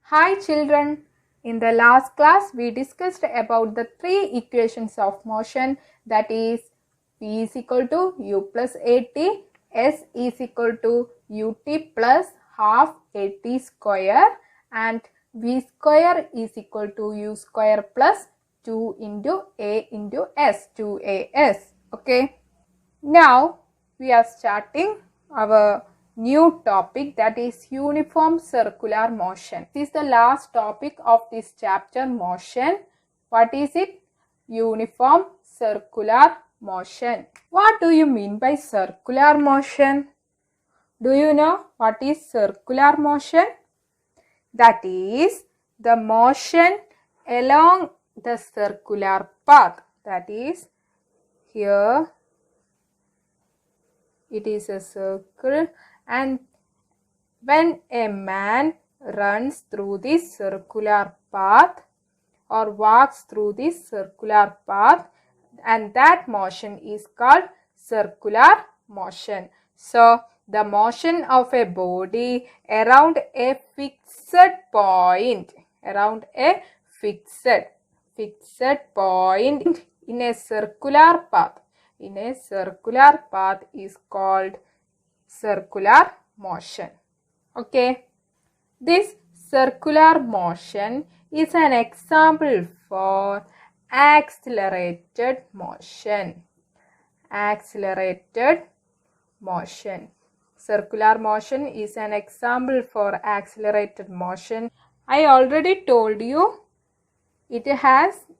Hi children, in the last class we discussed about the three equations of motion, that is v is equal to u plus at, s is equal to ut plus half at square, and v square is equal to u square plus 2 into a into s, 2as. Okay. Now we are starting our new topic, that is uniform circular motion. This is the last topic of this chapter, motion. What is it? Uniform circular motion. What do you mean by circular motion? Do you know what is circular motion? That is the motion along the circular path. That is, here it is a circle, and when a man runs through this circular path or walks through this circular path, and that motion is called circular motion. So the motion of a body around a fixed point, point in a circular path, is called circular motion. Okay, this circular motion is an example for accelerated motion. Circular motion is an example for accelerated motion. I already told you the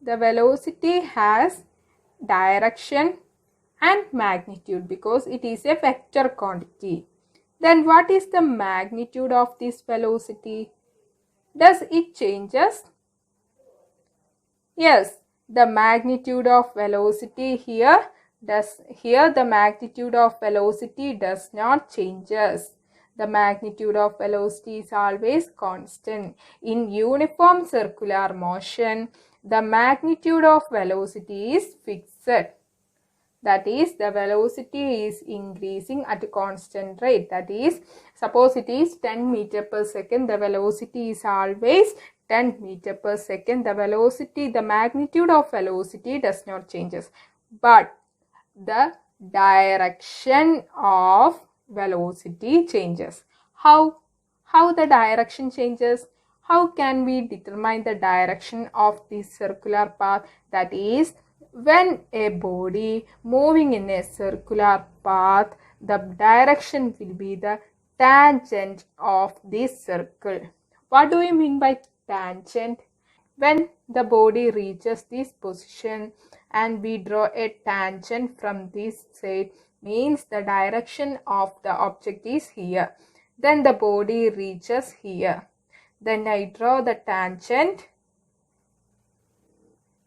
velocity has direction and magnitude because it is a vector quantity. Then what is the magnitude of this velocity? Does it changes? Yes, the magnitude of velocity the magnitude of velocity does not changes. The magnitude of velocity is always constant. In uniform circular motion, the magnitude of velocity is fixed. That is, the velocity is increasing at a constant rate. That is, suppose it is 10 meter per second, the velocity is always 10 meter per second. The magnitude of velocity does not changes, but the direction of velocity changes. How the direction changes? How can we determine the direction of this circular path? That is, when a body moving in a circular path, the direction will be the tangent of this circle. What do you mean by tangent? When the body reaches this position and we draw a tangent from this side, means the direction of the object is here. Then the body reaches here. Then I draw the tangent.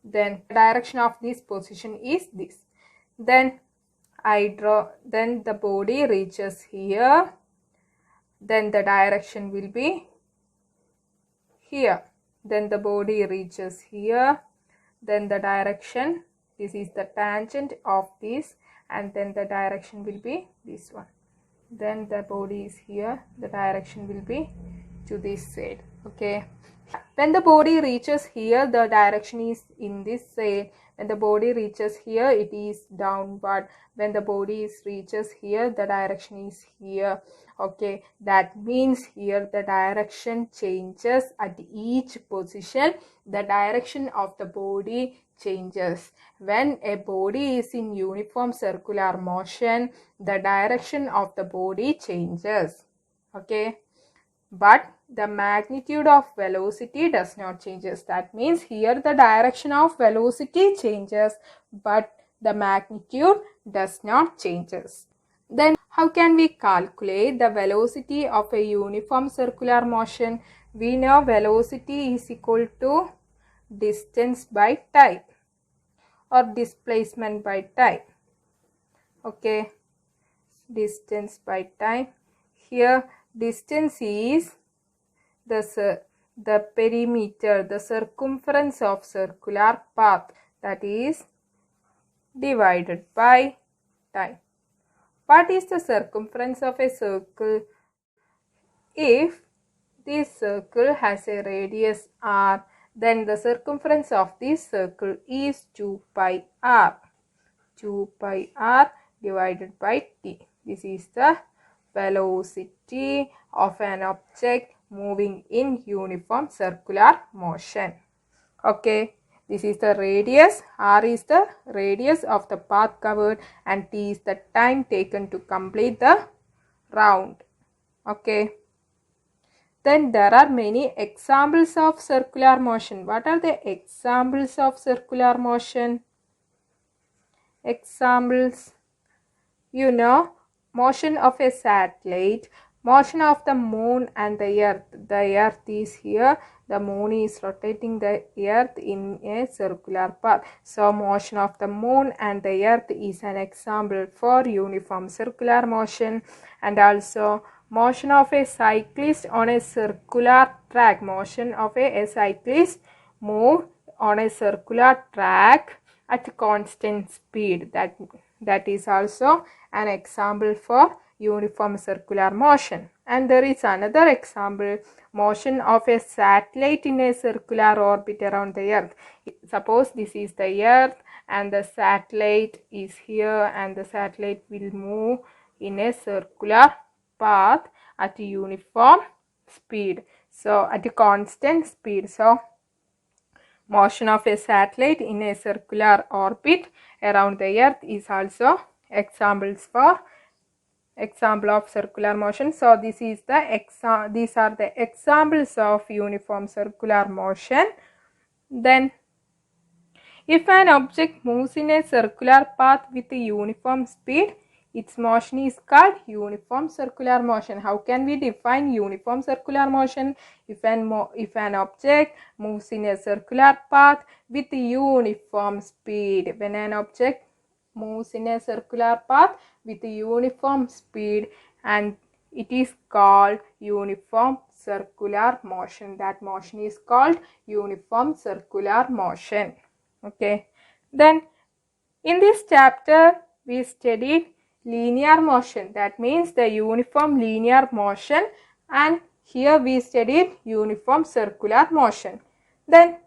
Then the direction of this position is this. Then the body reaches here. Then the direction will be here. Then the body reaches here. Then the direction, this is the tangent of this, and then the direction will be this one. Then the body is here. The direction will be to this side. Okay. When the body reaches here, the direction is in this side. When the body reaches here, it is downward. When the body reaches here, the direction is here. Okay, that means here the direction changes at each position. The direction of the body changes. When a body is in uniform circular motion, the direction of the body changes. Okay, but the magnitude of velocity does not changes. That means here the direction of velocity changes, but the magnitude does not changes. Then how can we calculate the velocity of a uniform circular motion? We know velocity is equal to distance by time or displacement by time. Okay, distance by time. Here distance is the perimeter, the circumference of circular path, that is divided by time. What is the circumference of a circle? If this circle has a radius r, then the circumference of this circle is 2 pi r. 2 pi r divided by t. This is the velocity of an object moving in uniform circular motion. Okay, this is the radius. R is the radius of the path covered and t is the time taken to complete the round. Okay. Then there are many examples of circular motion. What are the examples of circular motion? Examples, you know, motion of a satellite, motion of the moon and the earth. The earth is here, the moon is rotating the earth in a circular path. So motion of the moon and the earth is an example for uniform circular motion. And also motion of a cyclist on a circular track. Motion of a cyclist move on a circular track at constant speed. That is also an example for uniform circular motion. And there is another example, motion of a satellite in a circular orbit around the earth. Suppose this is the earth and the satellite is here, and the satellite will move in a circular path at uniform speed, so at a constant speed. So motion of a satellite in a circular orbit around the earth is also example of circular motion. So these are the examples of uniform circular motion. Then if an object moves in a circular path with a uniform speed, its motion is called uniform circular motion. How can we define uniform circular motion? If an object moves in a circular path with uniform speed. When an object moves in a circular path with uniform speed, and it is called uniform circular motion. That motion is called uniform circular motion. Okay. Then in this chapter we studied linear motion. That means the uniform linear motion, and here we studied uniform circular motion. Then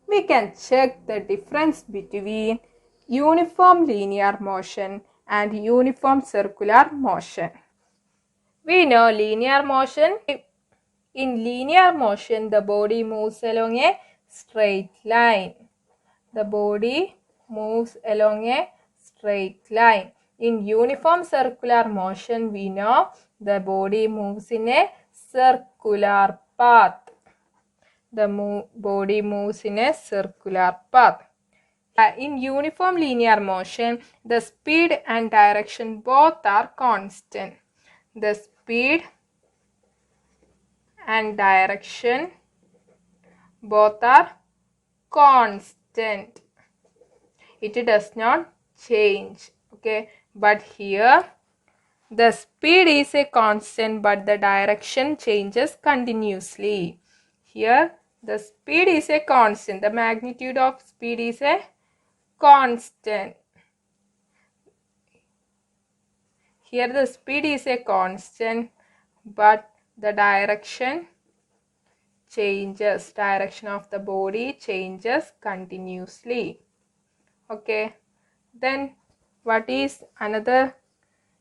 we can check the difference between uniform linear motion and uniform circular motion. We know linear motion. In linear motion, the body moves along a straight line. The body moves along a straight line. In uniform circular motion, we know the body moves in a circular path. The body moves in a circular path. In uniform linear motion, the speed and direction both are constant. The speed and direction both are constant. It does not change. Okay, but here the speed is a constant but the direction changes continuously. Here the speed is a constant. The magnitude of speed is a constant. Here the speed is a constant but the direction changes. Direction of the body changes continuously. Okay. Then what is another?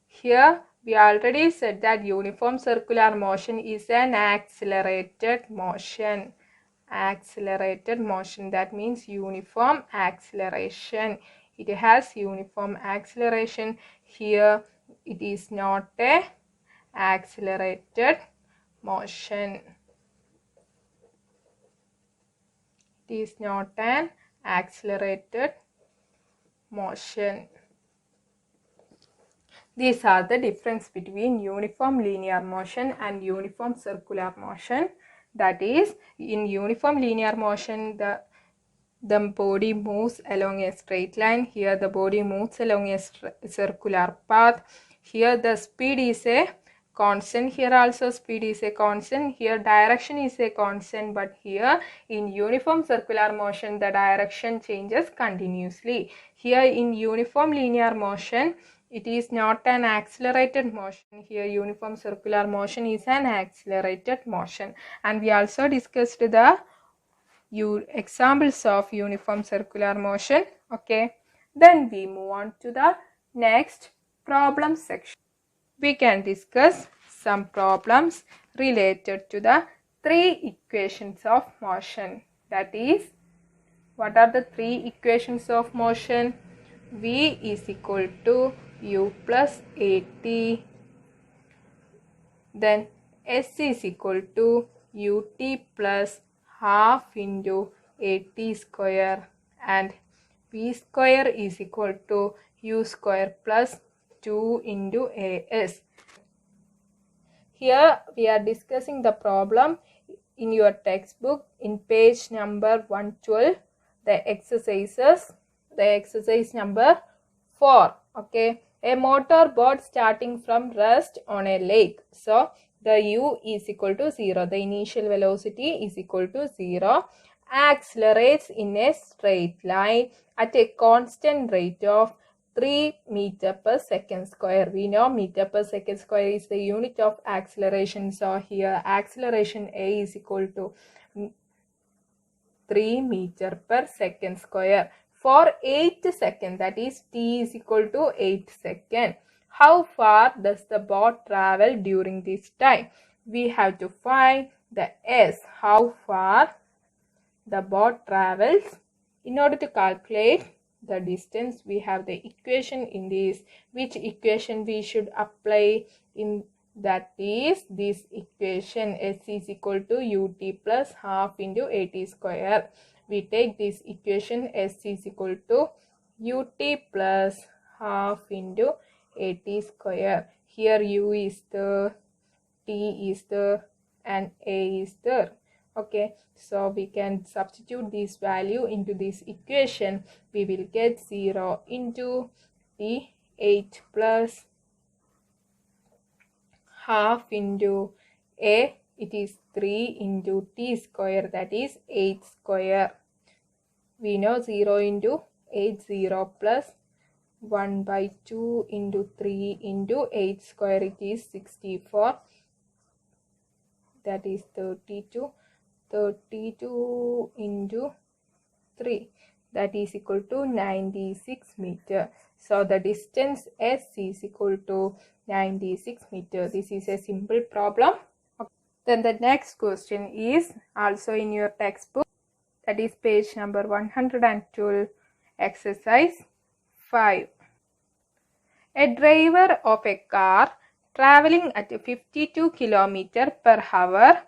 Here we already said that uniform circular motion is an accelerated motion. Accelerated motion, that means uniform acceleration. It has uniform acceleration. Here it is not a accelerated motion. It is not an accelerated motion. These are the difference between uniform linear motion and uniform circular motion. That is, in uniform linear motion, the body moves along a straight line. Here the body moves along a circular path. Here the speed is a constant. Here also speed is a constant. Here direction is a constant, but here in uniform circular motion the direction changes continuously. Here in uniform linear motion it is not an accelerated motion. Here uniform circular motion is an accelerated motion. And we also discussed the examples of uniform circular motion. Okay, then we move on to the next problem section. We can discuss some problems related to the three equations of motion. That is, what are the three equations of motion? V is equal to u plus at, then S is equal to ut plus half into at square, and v square is equal to u square plus 2 into as. Here we are discussing the problem in your textbook in page number 112, the exercise number 4. Okay, a motorboat starting from rest on a lake. So the u is equal to 0, the initial velocity is equal to 0, accelerates in a straight line at a constant rate of 3 meter per second square. We know meter per second square is the unit of acceleration. So here acceleration A is equal to 3 meter per second square for 8 seconds. That is t is equal to 8 seconds. How far does the boat travel during this time? We have to find the s, how far the boat travels. In order to calculate the distance, we have the equation in this. Which equation we should apply in? That is this equation, s is equal to ut plus half into at square. We take this equation, s is equal to ut plus half into at square. Here u is there, t is there, and a is there. Okay, so we can substitute this value into this equation. We will get 0 into the 8 plus half into a, it is 3 into t square, that is 8 square. We know 0 into 8, 0 plus 1 by 2 into 3 into 8 square, it is 64, that is 32. 32 into 3, that is equal to 96 meter. So the distance S is equal to 96 meter. This is a simple problem. Okay. Then the next question is also in your textbook, that is page number 112, exercise 5. A driver of a car traveling at 52 km per hour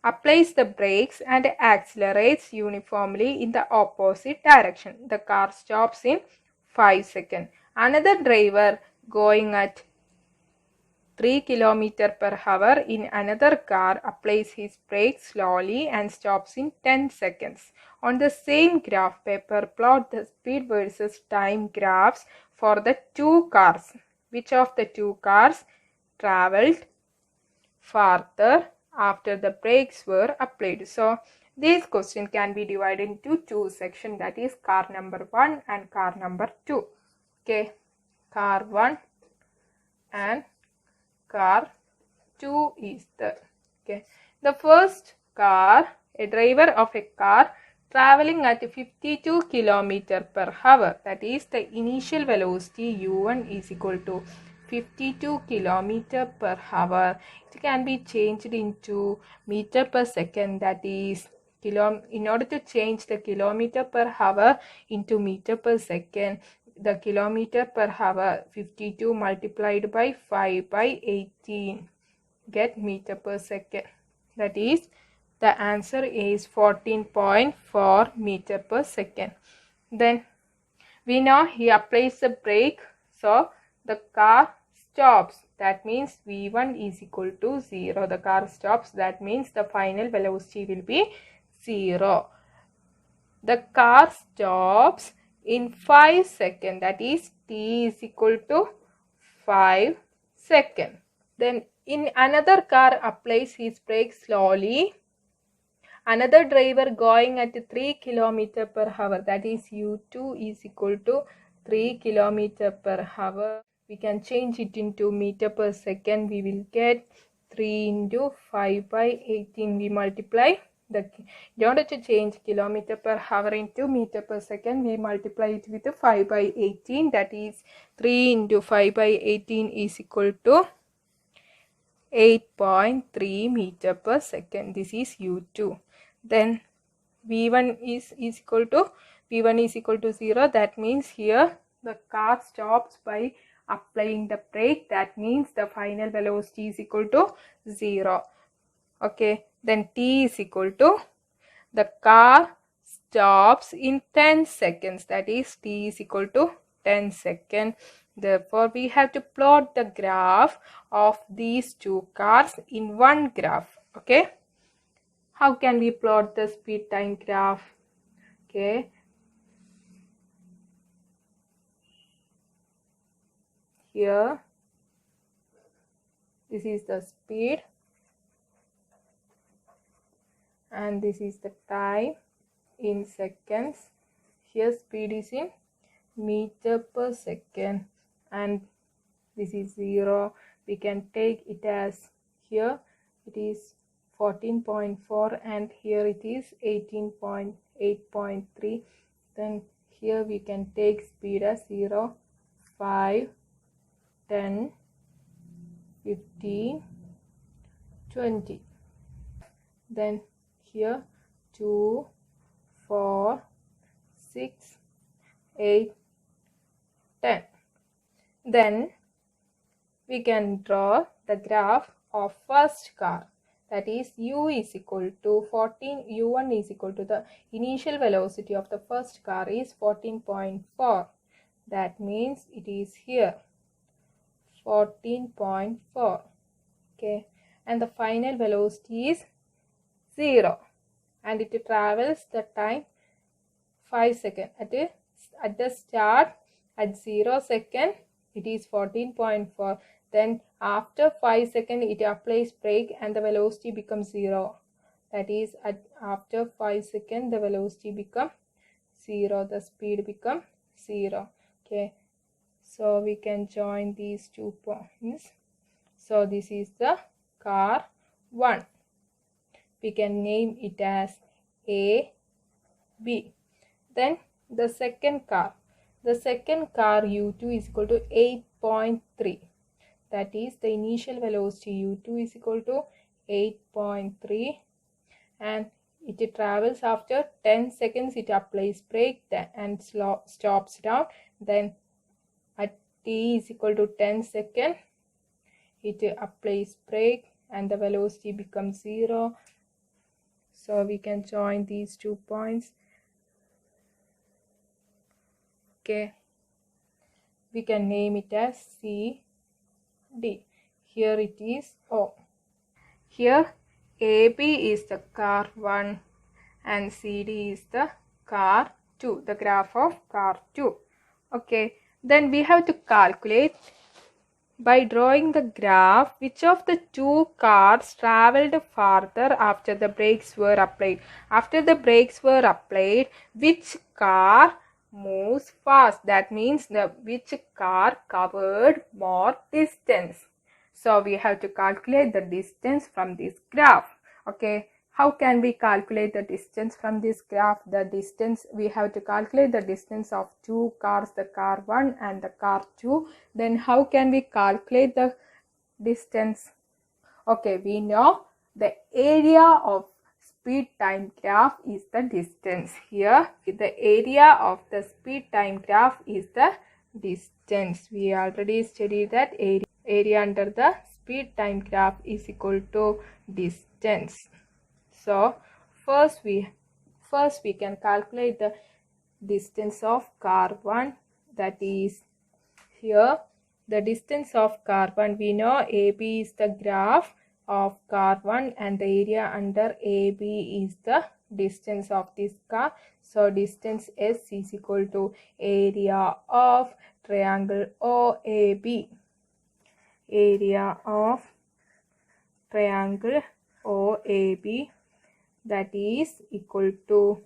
applies the brakes and accelerates uniformly in the opposite direction. The car stops in 5 seconds. Another driver going at 3 km per hour in another car applies his brakes slowly and stops in 10 seconds. On the same graph paper, plot the speed versus time graphs for the two cars. Which of the two cars traveled farther after the brakes were applied? So this question can be divided into two sections, that is car number 1 and car number 2. Okay, car 1 and car 2 is there. Okay, the first car, a driver of a car traveling at 52 km per hour, that is the initial velocity u1 is equal to 52 km per hour. It can be changed into meter per second, that is in order to change the kilometer per hour into meter per second, the kilometer per hour 52 multiplied by 5 by 18, get meter per second. That is, the answer is 14.4 meter per second. Then we know he applies the brake, so the car stops. That means v1 is equal to 0. The car stops. That means the final velocity will be 0. The car stops in 5 seconds. That is t is equal to 5 seconds. Then in another car applies his brake slowly. Another driver going at 3 km per hour, that is u2 is equal to 3 kilometer per hour. We can change it into meter per second. We will get 3 into 5 by 18. We multiply in order to change kilometer per hour into meter per second, we multiply it with 5 by 18. That is 3 into 5 by 18 is equal to 8.3 meter per second. This is U2. Then V1 is equal to 0. That means here the car stops by applying the brake. That means the final velocity is equal to 0. Okay. Then T is equal to the car stops in 10 seconds. That is T is equal to 10 seconds. Therefore, we have to plot the graph of these two cars in one graph. Okay. How can we plot the speed time graph? Okay. Here, this is the speed and this is the time in seconds. Here speed is in meter per second and this is 0. We can take it as here it is 14.4 and here it is 18.8.3. Then here we can take speed as 0, 5, 10, 15, 20. Then here 2, 4, 6, 8, 10. Then we can draw the graph of first car. That is U is equal to 14. U1 is equal to the initial velocity of the first car is 14.4. That means it is here 14.4. Okay. And the final velocity is 0. And it travels the time 5 seconds. At the start at 0 second it is 14.4. Then after 5 seconds it applies brake and the velocity becomes 0. That is after 5 seconds the velocity becomes 0. The speed becomes 0. Okay. So we can join these 2 points. So this is the car 1. We can name it as A, B. Then the second car. The second car U2 is equal to 8.3. That is the initial velocity U2 is equal to 8.3 and it travels after 10 seconds. It applies brake and stops down. Then at T is equal to 10 seconds it applies brake and the velocity becomes 0. So we can join these 2 points. Okay. We can name it as C, D. Here it is O. Here AB is the car 1 and CD is the car 2, the graph of car 2. Okay, then we have to calculate by drawing the graph which of the two cars traveled farther after the brakes were applied. After the brakes were applied, which car moves fast? That means which car covered more distance. So we have to calculate the distance from this graph. Okay, how can we calculate the distance from this graph? The distance, we have to calculate the distance of two cars, the car 1 and the car 2. Then how can we calculate the distance? Okay, we know the area of speed time graph is the distance. Here the area of the speed time graph is the distance. We already studied that area under the speed time graph is equal to distance. So first we can calculate the distance of car 1. That is here the distance of car 1. We know AB is the graph of car 1 and the area under AB is the distance of this car. So distance S is equal to area of triangle OAB. Area of triangle OAB, that is equal to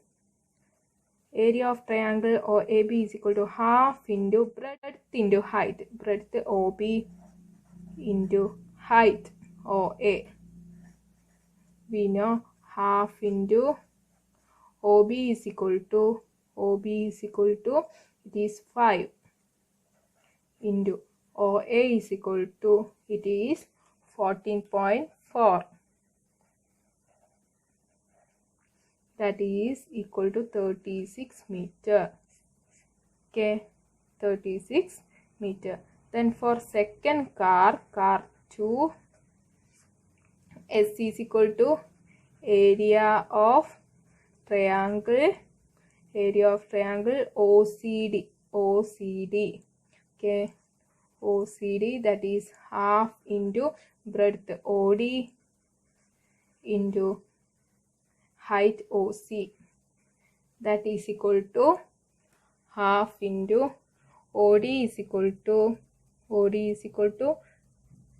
area of triangle OAB is equal to half into breadth into height. Breadth OB into height OA. We know half into OB is equal to it is 5 into OA is equal to it is 14.4. That is equal to 36 meter. Okay, 36 meter. Then for second car 2, S is equal to area of triangle OCD. Okay, OCD, that is half into breadth OD into height OC, that is equal to half into OD is equal to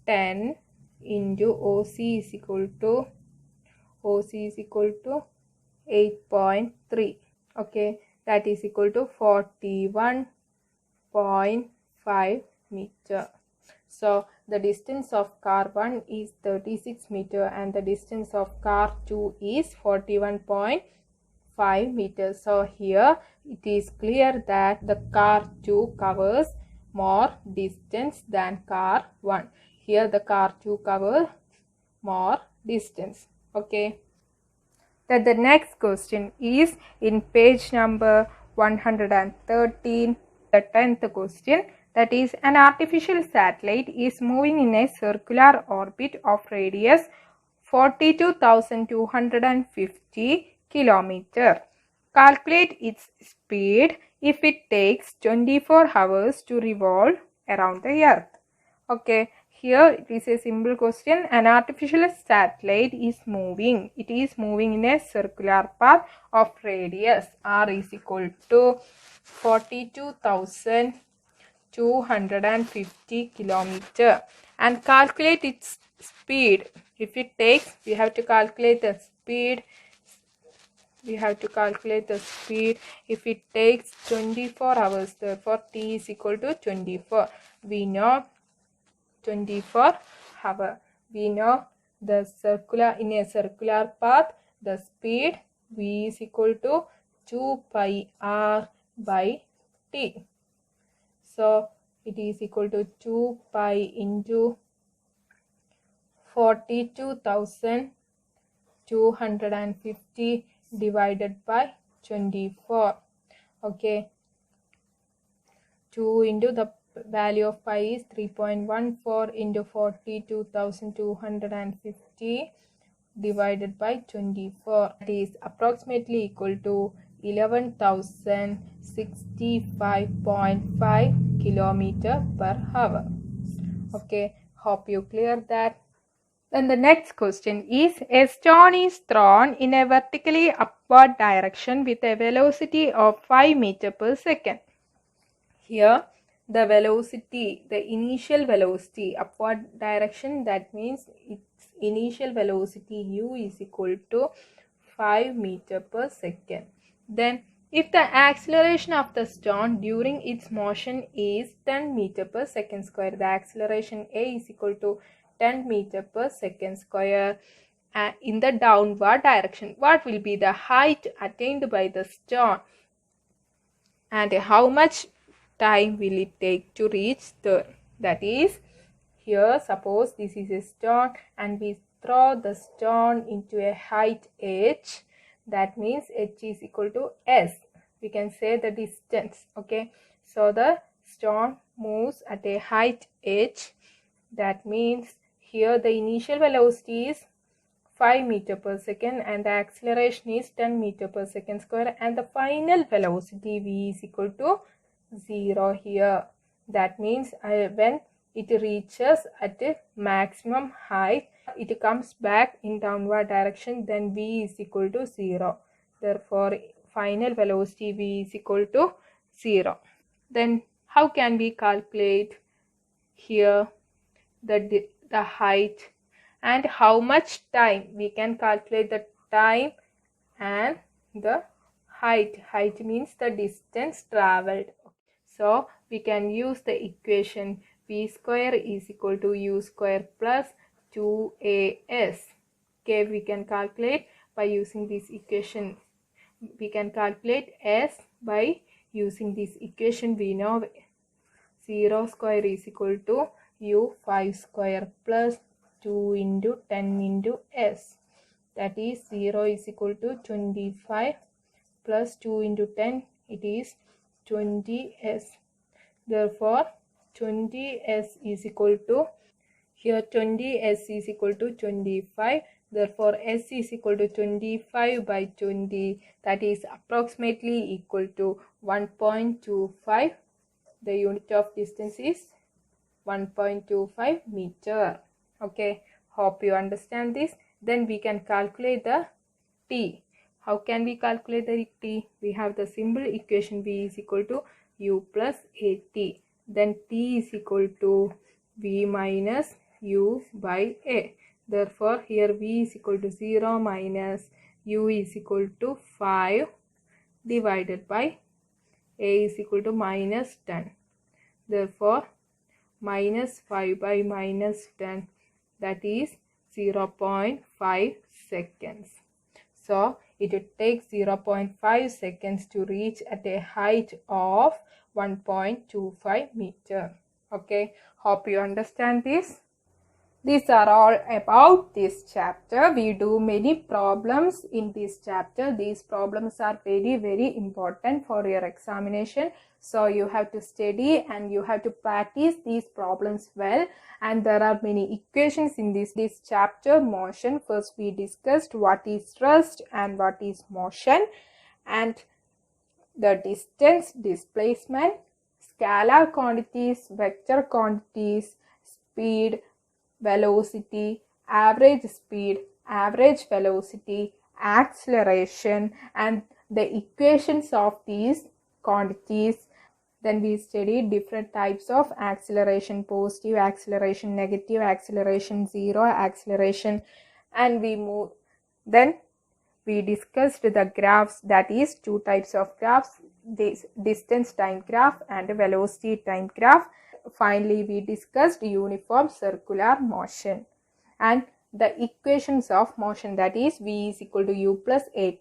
10 into OC is equal to 8.3. Okay, that is equal to 41.5 meter. So the distance of car 1 is 36 meter and the distance of car 2 is 41.5 meters. So here it is clear that the car 2 covers more distance than car 1. Here the car 2 covers more distance. Okay. Then the next question is in page number 113, the 10th question. That is, an artificial satellite is moving in a circular orbit of radius 42,250 km. Calculate its speed if it takes 24 hours to revolve around the Earth. Okay, here it is a simple question. An artificial satellite is moving. It is moving in a circular path of radius r is equal to 42,250 km and calculate its speed. If it takes, we have to calculate the speed. If it takes 24 hours, therefore t is equal to 24. We know 24 hour. We know the in a circular path, the speed v is equal to 2 pi r by t. So it is equal to 2 pi into 42,250 divided by 24. Okay, 2 into the value of pi is 3.14 into 42,250 divided by 24. That is approximately equal to 11,065.5 km per hour. Okay, hope you clear that. Then the next question is, a stone is thrown in a vertically upward direction with a velocity of 5 meters per second. Here the velocity, the initial velocity, upward direction, that means its initial velocity u is equal to 5 meters per second. Then if the acceleration of the stone during its motion is 10 meters per second square, the acceleration a is equal to 10 meters per second square in the downward direction, what will be the height attained by the stone and how much time will it take to reach there? That is, here suppose this is a stone and we throw the stone into a height h, that means h is equal to s. We can say the distance. Okay, so the stone moves at a height h, that means here the initial velocity is 5 meters per second and the acceleration is 10 meters per second square and the final velocity v is equal to 0 here. That means when it reaches at a maximum height, it comes back in downward direction, then v is equal to 0. Therefore final velocity v is equal to 0. Then how can we calculate here the height and how much time? We can calculate the time and the Height means the distance traveled. So we can use the equation v square is equal to u square plus 2as. Okay, we can calculate by using this equation. We can calculate s by using this equation. We know 0 square is equal to u5 square plus 2 into 10 into s. That is 0 is equal to 25 plus 2 into 10, it is 20s. Therefore 20s is equal to, here 20s is equal to 25. Therefore s is equal to 25 by 20, that is approximately equal to 1.25. The unit of distance is 1.25 meter. Okay, hope you understand this. Then we can calculate the t. How can we calculate the t? We have the simple equation v is equal to u plus at. Then t is equal to v minus u by a. Therefore here v is equal to 0 minus u is equal to 5 divided by a is equal to minus 10. Therefore minus 5 by minus 10, that is 0.5 seconds. So it takes 0.5 seconds to reach at a height of 1.25 meter. Okay, hope you understand this. These are all about this chapter. We do many problems in this chapter. These problems are very important for your examination. So you have to study and you have to practice these problems well. And there are many equations in this chapter. Motion. First we discussed what is thrust and what is motion, and the distance, displacement, scalar quantities, vector quantities, speed, velocity, average speed, average velocity, acceleration, and the equations of these quantities. Then we studied different types of acceleration: positive acceleration, negative acceleration, zero acceleration, and then we discussed the graphs, that is two types of graphs, this distance time graph and velocity time graph. Finally we discussed uniform circular motion and the equations of motion, that is v is equal to u plus at,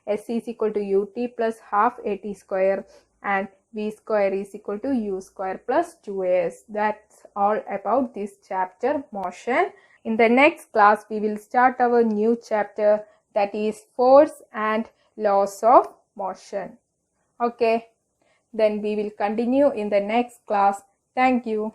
s is equal to ut plus half at square, and v square is equal to u square plus 2as. That's all about this chapter, motion. In the next class we will start our new chapter, that is force and laws of motion. Okay, then we will continue in the next class. Thank you.